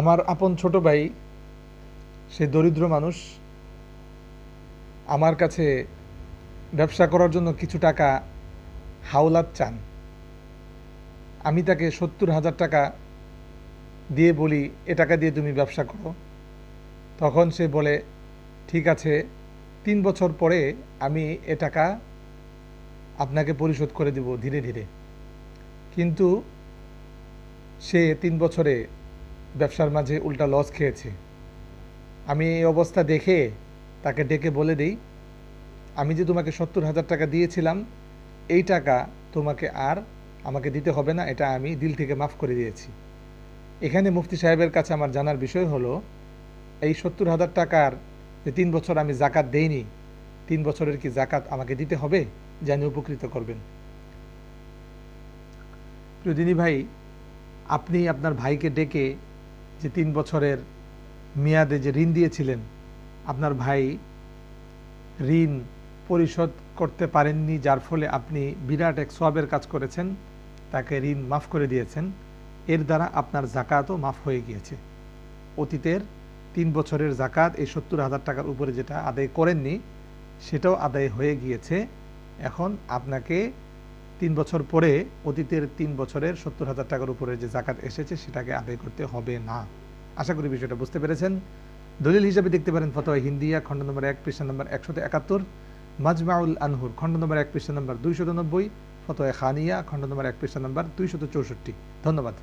আমার আপন ছোট ভাই, সে দরিদ্র মানুষ, আমার কাছে ব্যবসা করার জন্য কিছু টাকা হাওলাত চান। আমি তাকে ৭০,০০০ টাকা দিয়ে বলি, এ টাকা দিয়ে তুমি ব্যবসা করো। তখন সে বলে, ঠিক আছে, ৩ বছর পরে আমি এ টাকা আপনাকে পরিশোধ করে দেব ধীরে ধীরে। কিন্তু সে ৩ বছরে ব্যবসার মাঝে উল্টা লস খেয়েছে। আমি এই অবস্থা দেখে তাকে ডেকে বলে দিই, আমি যে তোমাকে ৭০,০০০ টাকা দিয়েছিলাম, এই টাকা তোমাকে আর আমাকে দিতে হবে না, এটা আমি দিল থেকে মাফ করে দিয়েছি। এখানে মুফতি সাহেবের কাছে আমার জানার বিষয় হলো, এই ৭০,০০০ টাকার যে ৩ বছর আমি জাকাত দেইনি, ৩ বছরের কি জাকাত আমাকে দিতে হবে? জানি উপকৃত করবেন। প্রিয় দিনী ভাই, আপনি আপনার ভাইকে ডেকে যে ৩ বছরের মেয়াদে যে ঋণ দিয়েছিলেন, আপনার ভাই ঋণ পরিশোধ করতে পারেননি, যার ফলে আপনি বিরাট এক সওয়াবের কাজ করেছেন, তাকে ঋণ মাফ করে দিয়েছেন। এর দ্বারা আপনার জাকাতও মাফ হয়ে গিয়েছে। অতীতের ৩ বছরের জাকাত, এই ৭০,০০০ টাকার উপরে যেটা আদায় করেননি, সেটাও আদায় হয়ে গিয়েছে। এখন আপনাকে ৩ বছর পরে অতীতের ৩ বছরের ৭০,০০০ টাকার উপরে যে জাকাত এসেছে সেটাকে আদায় করতে হবে না। আশা করি বিষয়টা বুঝতে পেরেছেন। দলিল হিসাবে দেখতে পারেন ফতোয়া হিন্দিয়া, খণ্ড নম্বর ১, পৃষ্ঠা নম্বর ১৭১, মাজমাউল আনহুর, খণ্ড নম্বর ১, পৃষ্ঠা নম্বর ২৯০, ফতোয়া খানিয়া, খণ্ড নম্বর ১, পৃষ্ঠা নম্বর ২৬৪। ধন্যবাদ।